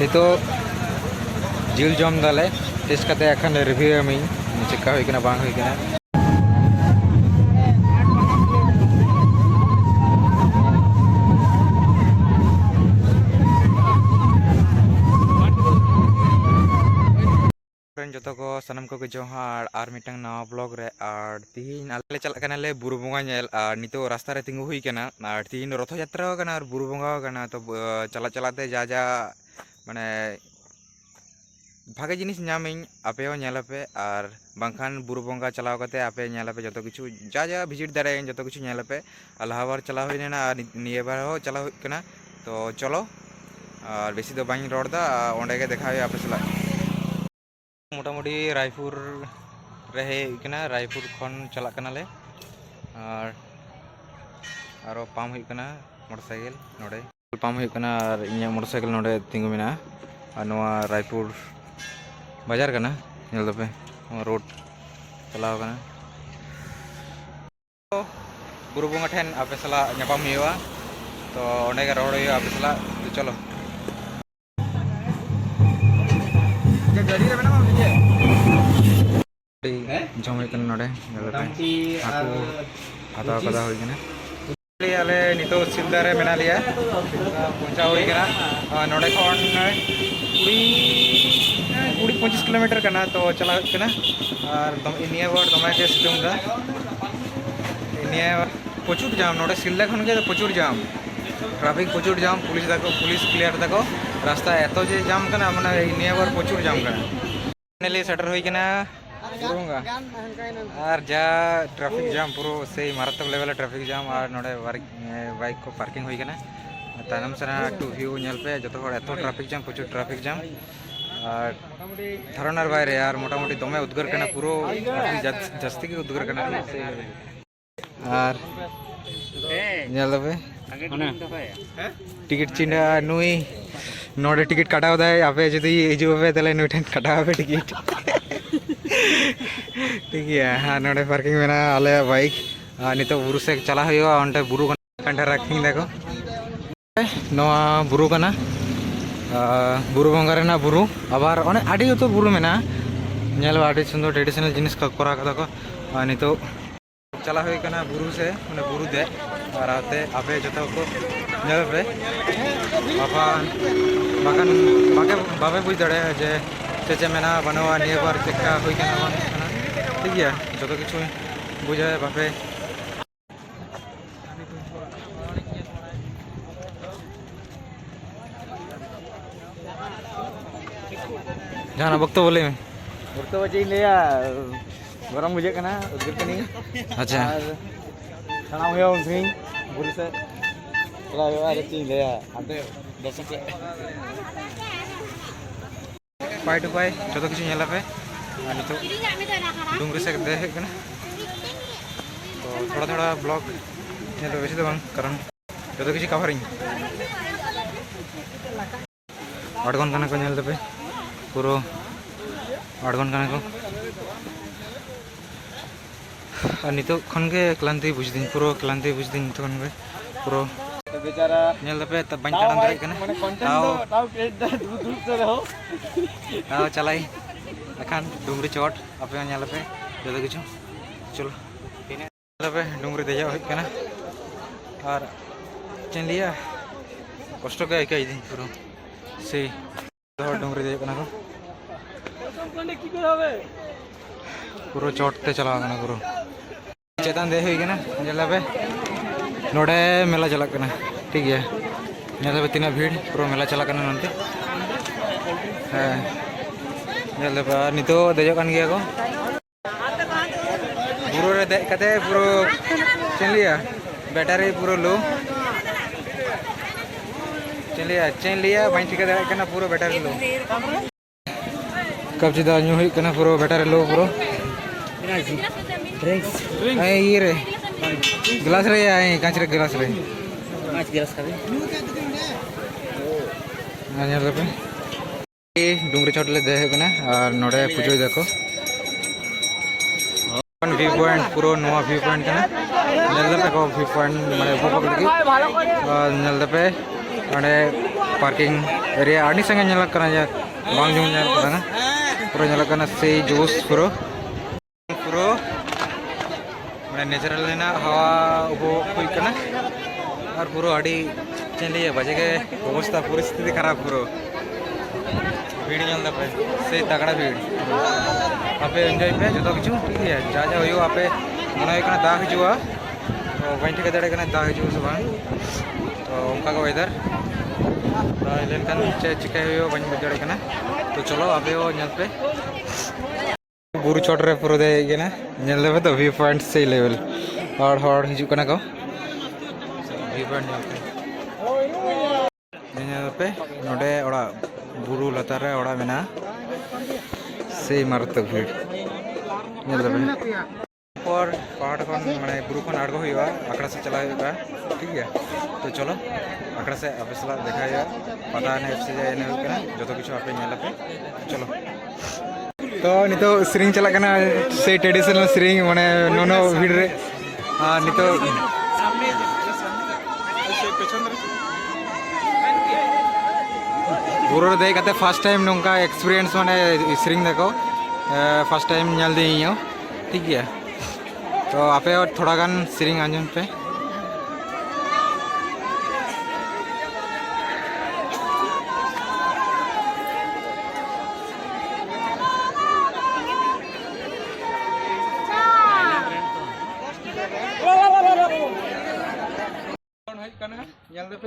नितो जिल जम दाले टेस्ट करते एखन रिव्यू एमी चिका हुई कना बांग हुई कना जो को सनम को जोहार और मिटंग नवा ब्लॉग रे और तीन आले चला कना ले बुरु बोंगा नेल और नितो रास्ता रे तिंगु हुई कना और तीन रथ यात्रा कना और बुरु बोंगा कना तो चला चलाते जा जा माने भागे जिनिस नामिंग आपे नेलपे और बांखान बुरु बोंगा चलाव कते आपे नेलपे जतो किछु जा जा विजिट दारे जतो किछु नेलपे लाहाबार चला हुई नेना निये बार हो चला हुई कना तो चलो और बेसी दो बाइन रोडदा ओंडे के देखा आपे सला मोटामुटी रायपुर रहे कना रायपुर खन चला कना ले और पाम हुई कना मोटरसाइकिल नोडे पाम हुई कना और इnya मोटरसाइकिल नोडे तिंगु मेना और नवा रायपुर बाजार कना नेल दपे रोड चलाव कना तो बुरु बोंगा ठेन आपे सला न्यापाम हुआ तो ओंडे के रोड हुआ आपे सला तो चलो गाड़ी रे बना जम हुई नोडे हाकू हताव कदा हुई कना आले नितो सिलदा रे मेना लिया पहुंचा हुई कना नोडे खन 20-25 किलोमीटर कना तो चला कना और इनिया बार दमे के सितुंग दा इनिया प्रचुर जाम नोडे सिलदा खन के प्रचुर जाम ट्रैफिक प्रचुर जाम पुलिस क्लियर तको रास्ता एतो जे जाम कना माने इनिया बार प्रचुर जाम कना नेले सेटर हुई कना बुरुंगा और जा ट्रैफिक जाम पूरा से मारात्मक लेवल ट्रैफिक जाम और नोडे बाइक को पार्किंग हुई कना तानम सना टू व्यू नेल पे जतो हर एतो ट्रैफिक जाम प्रचुर ट्रैफिक जाम और धरनार बाहर यार मोटामुटी दमे उद्गार कना पूरा जस्ती के उद्गार कना और नेल पे टिकट चिंडा नुई नोडे टिकट काटाव दाय आपे जदी हिजु पे तले नुई ठन काटाव पे टिकट ठीक है हाँ नोडे पार्किंग में ना आले बाइक नितो बुरु से चला हुआ अंटे बुरु कंठा रखी देखो नवा बुरु कना बुरु बंगारे ना बुरु आबार अने आडी तो बुरु में ना नेल आडी सुंदर ट्रेडिशनल जिनिस को करा कदा को नितो चला हुई कना बुरु से माने बुरु दे और आते आपे जतो को नेल पे बाबा बागन बाबे बुझ दड़े जे चे मेना बनवा निये बार चेका हुई कना ठीक है जो किछु बुझे बापे जहाँ वक्त बोले वक्त बजे लिया गरम बुझे कना उद्गरकनी अच्छा खाना हुआ उनसे बुरी से चला हुआ रची लिया आते दस पे पाई टू पाई जो किछु नेला पे तो डूंगरी से दे कना तो थोड़ा थोड़ा ब्लॉग ने तो वैसे तो बांग कारण जो किछु कवरिंग आडगन कना को नेल दपे पूरा आडगन कना को और नितो खन के क्लांति बुझदिन पूरा क्लांति बुझदिन तो खन के पूरा बेचारा नेल दपे त बाइन ताडन दाई कना ताव दूर से रहो ताव चलाई एखान डुंगरी चोट आपे नेल पे जो किछु चलो पे डुंगरी देजा हुई कना और चेन लिया कष्ट के आइका दिन पूरा से डुंगरी देजा कना को पूरा चोट ते चला कना पूरा चेतन दे हुई कना नेल पे नोडे मेला चला कना ठीक है नेल पे तीना भीड़ पूरा मेला चला कना नंते नेल पे नितो देजो कान गया को बुरु रे दे कते पूरा चेन लिया बैटरी पूरा लो चेन लिया बाइन ठीक है कना पूरा बैटरी लो कब जिदा न्यू हुई कना पूरा बैटरी लो पूरा ड्रिंक्स ये रे गिलास रे आई कांच रे गिलास रे कांच गिलास खाबे आने रे पे डुंगरी चोटले दे कना और नोडे पुजो देखो व्यू पॉइंट पूरा नवा व्यू पॉइंट कना नेल दपे को व्यू पॉइंट माने उपभोग लगी नेल दपे पार्किंग एरिया आड़ी संगे nyelak kana ya bang jung nyel kana pura nyelak kana sei juice pura माने नेचुरल ना हवा उबो हुई kana और पूरा आड़ी चली है बजे के अवस्था परिस्थिति खराब पूरा भीड़ चलता पे से तगड़ा भीड़ आपे एंजॉय पे जो किछु ठीक है जा जा होयो आपे मन होय kana दाग हिजुआ तो बैठ के दड़े kana दाग हिजुआ सब तो उनका का वेदर लेन kan चिका होयो बन दड़े kana तो चलो आपे वो नेल पे बुरु छोट रे पूरा दे गेना नेल लेबे तो व्यू पॉइंट से लेवल हड़ हिजु kana को व्यू पॉइंट नेल पे नोडे ओड़ा बुरु लतार रे ओड़ा मेना से मारत भीड़ नेल लेबे और पहाड़ खन माने बुरु खन आड़गो हुआ आकड़ा से चला हुआ ठीक है तो चलो आकड़ा से आपे सला देखा पता ने से ने होकना जतो किछु आपे नेल पे चलो तो नितो सिरिंग चला कना से ट्रेडिशनल सिरिंग माने नोनो भीड़ रे नितो सामने से पेछन रे बुरु दे कते फर्स्ट टाइम नोंका एक्सपीरियंस माने सिरिंग देखो फर्स्ट टाइम नेल दे इयो ठीक है तो आपे और थोड़ा गान सिरिंग आंजन पे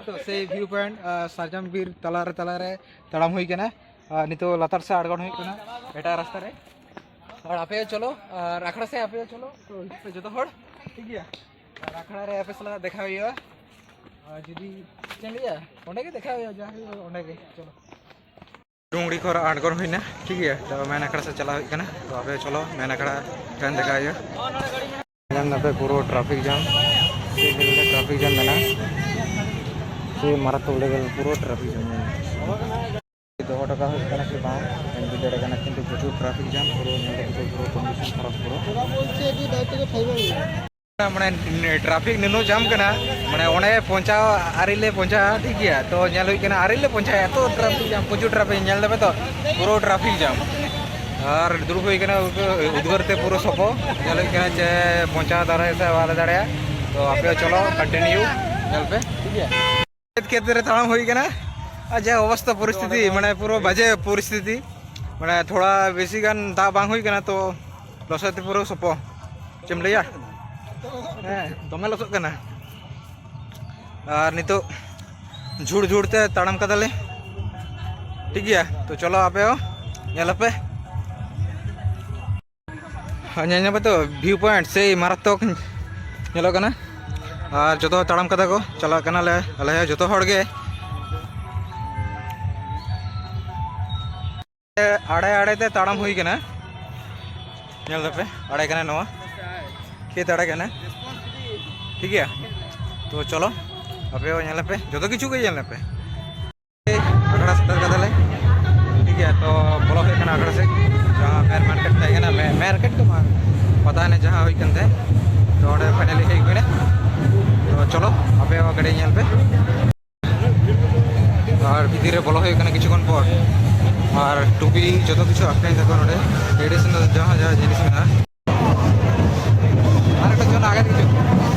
तो से व्यू पॉइंट साजम बीर तलारे तड़ाम हुई कना नितो लतार से आड़गन हुई कना एटा रास्ता रे और आपे चलो और आखड़ा से आपे चलो तो पे जो हड़ ठीक है और आखड़ा रे आपे सला देखा हुई जुदी चलिया ओंडे के देखा हुई जा ओंडे के चलो डुंगड़ी खोर आड़गन हुई ना ठीक है तो मैंने आखड़ा से चला हुई कना तो आपे चलो मैंने आखड़ा ट्रेन देखा हुई जान पे पूरा ट्रैफिक जाम देना से मारत लेवल पूरा ट्रैफिक जाम 10 টাকা होना से बाम बिदड़े गाना किंतु प्रचुर ट्रैफिक जाम पूरा पूरा कंडीशन खराब पूरा बोलते कि दायित्व के थाइबा माने ट्रैफिक निनो जाम कना माने ओने पहुंचा आरिले पहुंचा ठीक है तो नेल हुई कना आरिले पहुंचा तो ट्रैफिक जाम प्रचुर ट्रैफिक नेल देबे तो पूरा ट्रैफिक जाम और दुर्ग हुई कना उद्गरते पूरा सपो नेल हुई कना जे पहुंचा दारे से वाला दाड़या तो आपे चलो कंटिन्यू नेल पे ठीक है केतरे ताम हुई कना आज अवस्था परिस्थिति माने पूरा बाजे परिस्थिति माने थोड़ा बेसी गान दा बांग हुई कना तो लसते पूरा सपो चेम लैया दमे लसो कना और नितो झुड़ झुड़ते ताड़म कदाले ठीक है तो चलो आपे नेल पे नेल पे तो व्यू पॉइंट से मारात्मक नेलो कना और जो ताड़म कदा को चला कना ले अले जो हड़ गे आड़े आड़े ते ताड़म हुई कना नेल पे आड़े कना नवा खेत आड़े कना ठीक है तो चलो अबे नेल पे जो किछु के नेल पे आगड़ा सेटर कदाले ठीक है तो बोलो है कना आगड़ा से जहां मेर मार्केट था कना मार्केट तो पता नहीं जहां हुई कनते तो ओडे फाइनली हे गने तो चलो अबे गाड़ी नेल पे और भीतर रे बोलो है कना किछुन पर और टुपी जो किछु आखै देखो नोडे ट्रेडिशनल जहां जहां जिनिस मेना और एक जन आगे किछु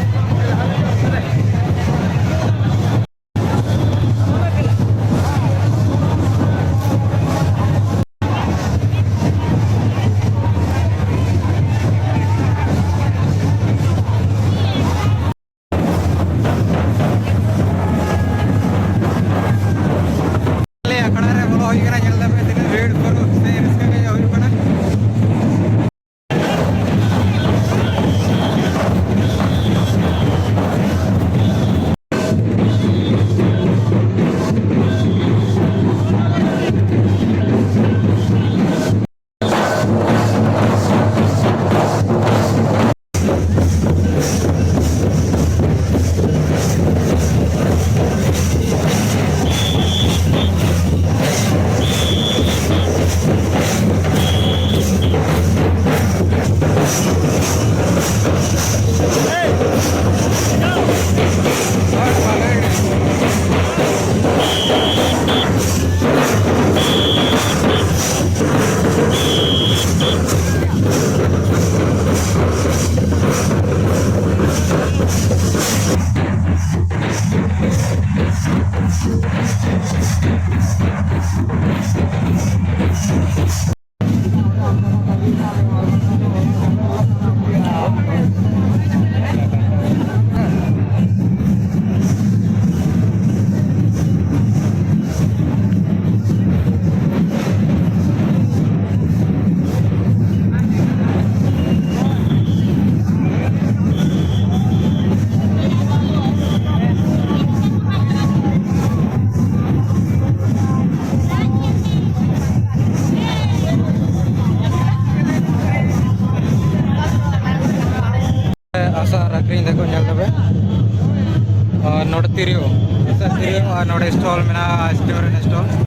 और नोट तिरियो और नोट स्टॉल में आइसक्रीम स्टॉल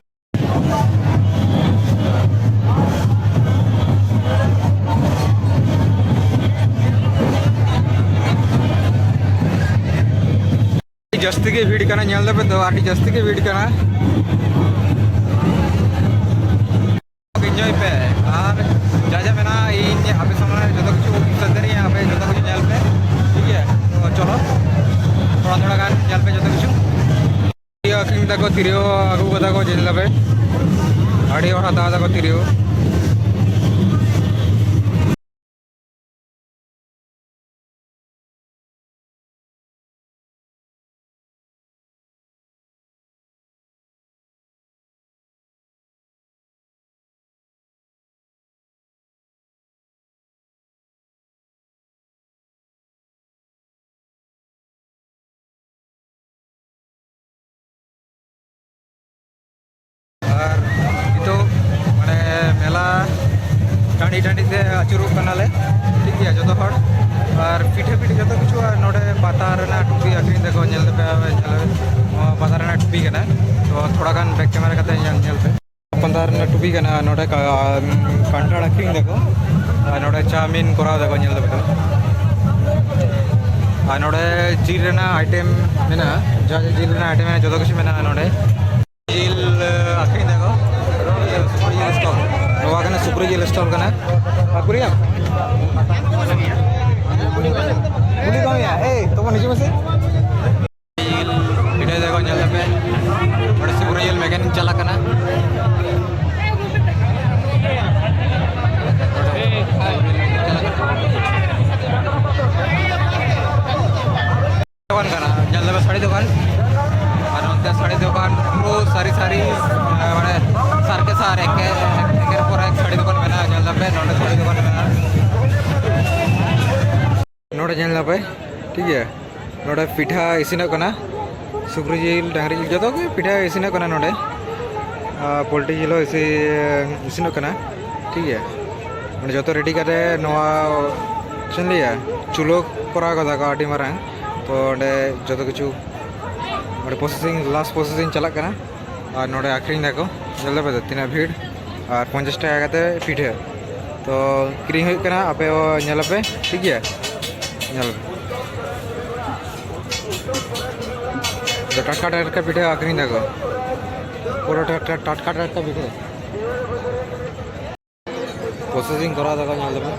जस्ती के भीड़ करना ñel पे तो आटी जस्ती के भीड़ करना एंजॉय पे और जा मेना इन अबे सामने जो कुछ सदर यहाँ पे जो कुछ ñel पे ठीक है तो चलो थोड़ा थोड़ा गान ñel पे जो कुछ अखिम तक तिरियो अगू कदा को जेल पे आड़ी और हाथ को तिरियो और itu माने मेला टाँडी टाँडी से आचुरुक कनाले ठीक है जो हर और पिठे पिठे जो कुछ नोडे पाता रेना टुपी अखरीन देखो ñel पे पाता रेना टुपी कना तो थोड़ा गान बैक कैमरा कते ñel पे पाता रेना टुपी कना नोडे कांटाड़ अखरीन देखो नोडे चाउमीन कोराव देखो ñel पे और नोडे जील रेना आइटम मेना जो जील रेना आइटम मेना जो कुछ मेना नोडे जील अखरीन देखो सुपर जील स्टॉल नवा कना सुपर जील स्टॉल कना कुरिया कुली कम या ए तो नीचे में से जील पिठे देखो ñel पे और सुपर जील मैकेनिक चला कना दुकान कना ñel पे साड़ी दुकान साड़ी दुकान प्रो सारी सारी माने सार के सार एक पर एक साड़ी दुकान में ñel पे नोटे साड़ी दुकान में नोटे ñel पे ठीक है नोटे पिठा इसिन कना सुक्री जिल डांगरी जिल जो के पिठा इसिन कना नोटे पोल्ट्री जिलो इसिन कना ठीक है माने जो रेडी करे नवा चन लिया चुलो करा कदा का आटी मारंग तो जो किछु प्रोसेसिंग लास्ट प्रोसेसिंग चला करना और नोड़े आखिरी देखो जल्दी पे तीना भीड़ और 50 टाका करते पिठे तो क्रीम करना आपे ñel पे ठीक है ñel तो टटका टटका पिठे आखिरी देखो पूरा टटका टटका पिठे प्रोसेसिंग करा देखो ñel पे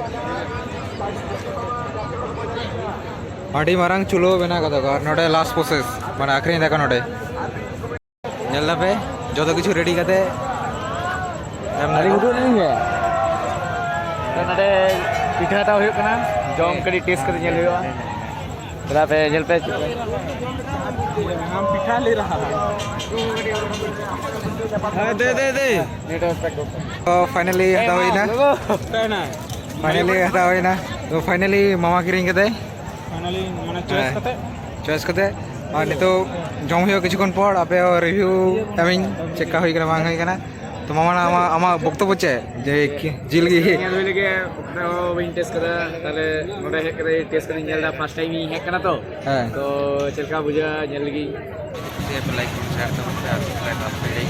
आटी मारंग चुलो बना का देखो और नोड़े लास्ट प्रोसेस माने आखिरी देखो नोड़े ñel पे जो किछु रेडी करते एम नारी उठो नहीं है तो नडे पिठा ता होय कना जॉम कड़ी टेस्ट कर ñel होय तला पे ñel पे हम पिठा ले रहा है दे नेट एक्सपेक्ट तो फाइनली हता होई ना तो फाइनली मामा किरिंग कते फाइनली माने चॉइस कते और नितो जम हुई किछुन पर आपे रिव्यू एमिंग चेका हुई बांग हुई तो मामा आमा बक्तव्य चे जे जिल गी लगे तो विन टेस्ट कदा ताले नोडे हे करे टेस्ट कर ñel दा फर्स्ट टाइम ही हे कना तो चलका बुझा ñel लगी लाइक शेयर